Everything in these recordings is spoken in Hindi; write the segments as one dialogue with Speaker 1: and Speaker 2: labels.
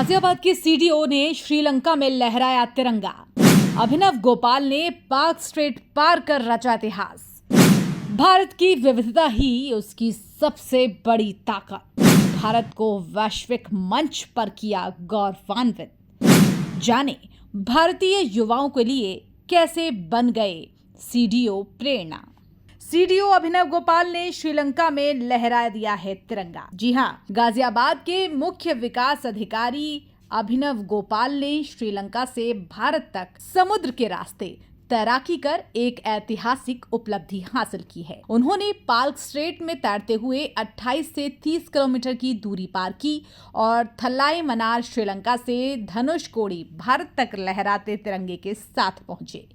Speaker 1: गाजियाबाद के सीडीओ ने श्रीलंका में लहराया तिरंगा। अभिनव गोपाल ने पाक स्ट्रेट पार कर रचा इतिहास। भारत की विविधता ही उसकी सबसे बड़ी ताकत। भारत को वैश्विक मंच पर किया गौरवान्वित। जाने भारतीय युवाओं के लिए कैसे बन गए सीडीओ प्रेरणा। सीडीओ अभिनव गोपाल ने श्रीलंका में लहरा दिया है तिरंगा। जी हां, गाजियाबाद के मुख्य विकास अधिकारी अभिनव गोपाल ने श्रीलंका से भारत तक समुद्र के रास्ते तैराकी कर एक ऐतिहासिक उपलब्धि हासिल की है। उन्होंने पाक स्ट्रेट में तैरते हुए 28 से 30 किलोमीटर की दूरी पार की और थल्लाई मनार श्रीलंका से धनुषकोडी भारत तक लहराते तिरंगे के साथ पहुंचे।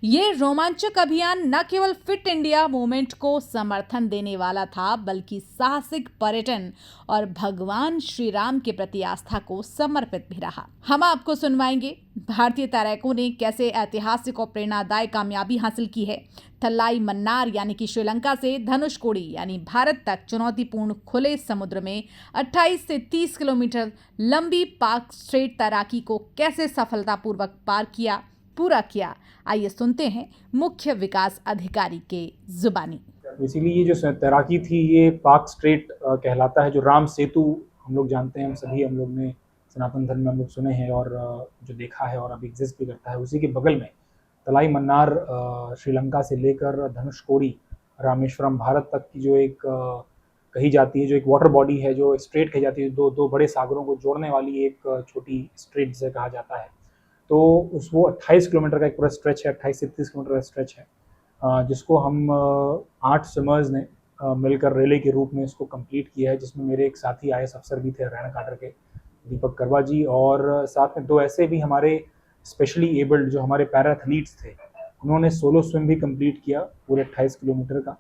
Speaker 1: ये रोमांचक अभियान न केवल फिट इंडिया मूवमेंट को समर्थन देने वाला था, बल्कि साहसिक पर्यटन और भगवान श्री राम के प्रति आस्था को समर्पित भी रहा। हम आपको सुनवाएंगे भारतीय तैराकों ने कैसे ऐतिहासिक और प्रेरणादायक कामयाबी हासिल की है। थल्लाई मन्नार यानी कि श्रीलंका से धनुषकोडी यानी भारत तक चुनौतीपूर्ण खुले समुद्र में 28 से 30 किलोमीटर लंबी पाक स्ट्रेट तैराकी को कैसे सफलतापूर्वक पूरा किया। आइए सुनते हैं मुख्य विकास अधिकारी के जुबानी।
Speaker 2: बेसिकली ये जो तैराकी थी ये पाक स्ट्रेट कहलाता है, जो राम सेतु हम लोग जानते हैं, हम लोग ने सनातन धर्म में हम लोग सुने हैं और जो देखा है और अभी एग्जिस्ट भी करता है। उसी के बगल में तलाई मन्नार श्रीलंका से लेकर धनुषकोडी रामेश्वरम भारत तक की जो एक कही जाती है, जो एक वाटर बॉडी है, जो स्ट्रेट कही जाती है, दो बड़े सागरों को जोड़ने वाली एक छोटी स्ट्रेट जिसे कहा जाता है। तो वो 28 किलोमीटर का एक पूरा स्ट्रेच है, 28 से 30 किलोमीटर का स्ट्रेच है, जिसको हम 8 स्विमर्स ने मिलकर रिले के रूप में इसको कंप्लीट किया है, जिसमें मेरे एक साथी IAS अफसर भी थे हरियाणा काडर के, दीपक करवा जी, और साथ में 2 ऐसे भी हमारे स्पेशली एबल्ड जो हमारे पैरा एथलीट्स थे, उन्होंने सोलो स्विम भी कंप्लीट किया पूरे 28 किलोमीटर का।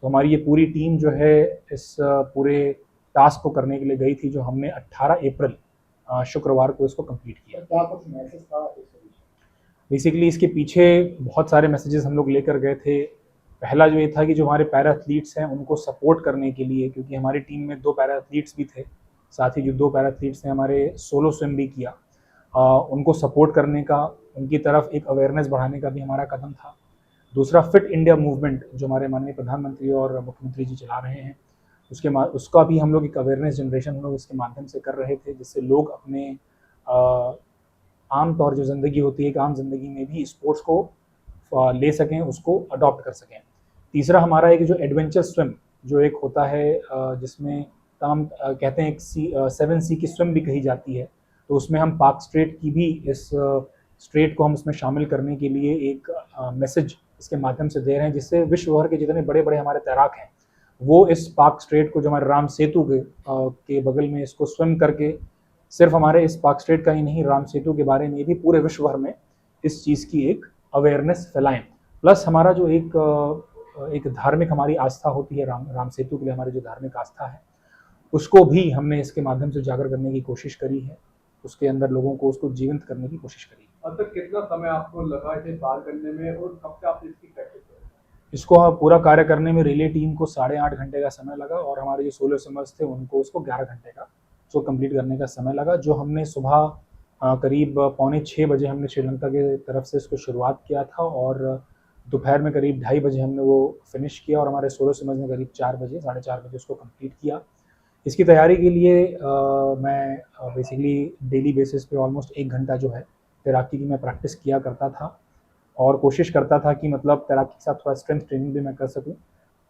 Speaker 2: तो हमारी ये पूरी टीम जो है इस पूरे टास्क को करने के लिए गई थी, जो हमने 18 अप्रैल शुक्रवार को इसको कंप्लीट किया। क्या कुछ मैसेज था? बेसिकली इसके पीछे बहुत सारे मैसेजेस हम लोग लेकर गए थे। पहला जो ये था कि जो हमारे पैरा एथलीट्स हैं उनको सपोर्ट करने के लिए, क्योंकि हमारी टीम में 2 पैरा एथलीट्स भी थे, साथ ही जो 2 पैरा एथलीट्स ने हमारे सोलो स्विम भी किया, उनको सपोर्ट करने का, उनकी तरफ एक अवेयरनेस बढ़ाने का भी हमारा कदम था। दूसरा, फिट इंडिया मूवमेंट जो हमारे माननीय प्रधानमंत्री और मुख्यमंत्री जी चला रहे हैं, उसका भी हम लोग एक अवेयरनेस जनरेशन हम लोग इसके माध्यम से कर रहे थे, जिससे लोग अपने आम तौर जो ज़िंदगी होती है, एक आम ज़िंदगी में भी स्पोर्ट्स को ले सकें, उसको अडॉप्ट कर सकें। तीसरा हमारा एक जो एडवेंचर स्विम जो एक होता है, जिसमें कहते हैं एक 7 सी की स्विम भी कही जाती है, तो उसमें हम पाक स्ट्रेट की भी इस स्ट्रेट को हम उसमें शामिल करने के लिए एक मैसेज इसके माध्यम से दे रहे हैं, जिससे विश्व भर के जितने बड़े बड़े हमारे तैराक हैं वो इस पाक स्ट्रेट को, जो हमारे राम सेतु के बगल में, इसको स्विम करके सिर्फ हमारे इस पाक स्ट्रेट का ही नहीं, राम सेतु के बारे में भी पूरे विश्व भर में इस चीज़ की एक अवेयरनेस फैलाएं। प्लस हमारा जो एक धार्मिक हमारी आस्था होती है, राम सेतु के लिए हमारी जो धार्मिक आस्था है, उसको भी हमने इसके माध्यम से उजागर करने की कोशिश करी है, उसके अंदर लोगों को उसको जीवंत करने की कोशिश करी।
Speaker 3: अब तक कितना समय आपको लगा इसे पार करने में और कब से आपने इसकी प्रैक्टिस की?
Speaker 2: इसको पूरा कार्य करने में रिले टीम को 8.5 घंटे का समय लगा, और हमारे जो सोलो स्विमर्स थे उनको उसको 11 घंटे का उसको कंप्लीट करने का समय लगा। जो हमने सुबह करीब 5:45 बजे हमने श्रीलंका के तरफ से इसको शुरुआत किया था, और दोपहर में करीब 2:30 बजे हमने वो फिनिश किया, और हमारे सोलो स्विमर्स ने करीब 4 बजे 4:30 बजे उसको कंप्लीट किया। इसकी तैयारी के लिए मैं बेसिकली डेली बेसिस पे ऑलमोस्ट 1 घंटा जो है तैराकी की मैं प्रैक्टिस किया करता था, और कोशिश करता था कि मतलब तैराकी के साथ थोड़ा स्ट्रेंथ ट्रेनिंग भी मैं कर सकूं।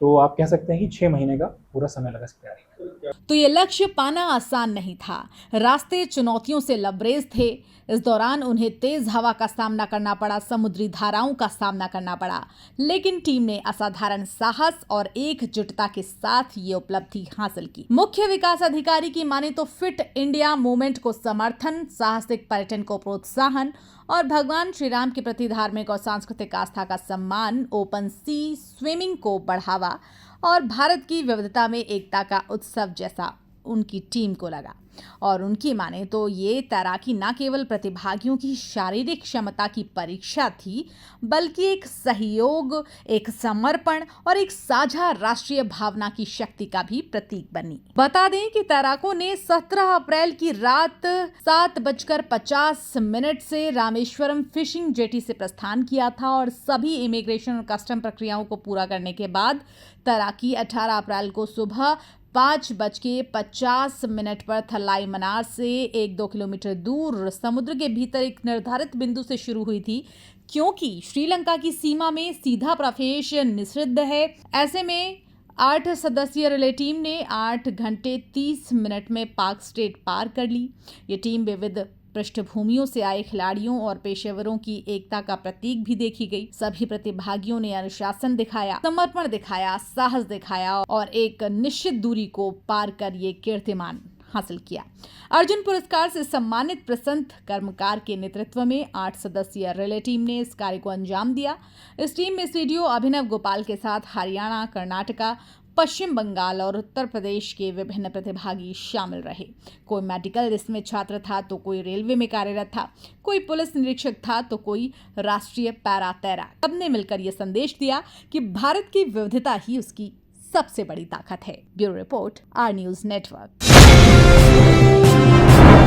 Speaker 2: तो आप कह सकते हैं कि 6 महीने का पूरा समय लगा इस तैयारी में।
Speaker 1: तो ये लक्ष्य पाना आसान नहीं था। रास्ते चुनौतियों से लबरेज थे। इस दौरान उन्हें तेज हवा का सामना करना पड़ा, समुद्री धाराओं का सामना करना पड़ा, लेकिन टीम ने असाधारण साहस और एकजुटता के साथ ये उपलब्धि हासिल की। मुख्य विकास अधिकारी की माने तो फिट इंडिया मूवमेंट को समर्थन, साहसिक पर्यटन को प्रोत्साहन और भगवान श्री राम के प्रति धार्मिक और सांस्कृतिक आस्था का सम्मान, ओपन सी स्विमिंग को बढ़ावा और भारत की विविधता में एकता का उत्सव जैसा उनकी टीम को लगा। और उनकी माने तो ये तैराकी न केवल प्रतिभागियों की शारीरिक क्षमता की परीक्षा थी, बल्कि एक सहयोग, एक समर्पण और एक साझा राष्ट्रीय भावना की शक्ति का भी प्रतीक बनी। बता दें कि तैराकों ने 17 अप्रैल की रात 7:50 से रामेश्वरम फिशिंग जेटी से प्रस्थान किया था और सभी इमिग्रेशन और कस्टम प्रक्रियाओं को पूरा करने के बाद तैराकी 18 अप्रैल को सुबह 5:50 पर थलाई मनार से 1-2 किलोमीटर दूर समुद्र के भीतर एक निर्धारित बिंदु से शुरू हुई थी। क्योंकि श्रीलंका की सीमा में सीधा प्रवेश निषिद्ध है, ऐसे में 8 सदस्यीय रिले टीम ने 8 घंटे 30 मिनट में पार्क स्ट्रेट पार कर ली। ये टीम विविध पृष्ठभूमियों से आए खिलाड़ियों और पेशेवरों की एकता का प्रतीक भी देखी गई। सभी प्रतिभागियों ने अनुशासन दिखाया, समर्पण दिखाया, साहस दिखाया और एक निश्चित दूरी को पार कर ये कीर्तिमान हासिल किया। अर्जुन पुरस्कार से सम्मानित प्रसंत कर्मकार के नेतृत्व में 8 सदस्यीय रिले टीम ने इस कार्य को अंजाम दिया। इस टीम में सीडीओ अभिनव गोपाल के साथ हरियाणा, कर्नाटका, पश्चिम बंगाल और उत्तर प्रदेश के विभिन्न प्रतिभागी शामिल रहे। कोई मेडिकल इसमें छात्र था तो कोई रेलवे में कार्यरत था, कोई पुलिस निरीक्षक था तो कोई राष्ट्रीय पैरा तैराक। सबने मिलकर यह संदेश दिया कि भारत की विविधता ही उसकी सबसे बड़ी ताकत है। Bureau report, R news network.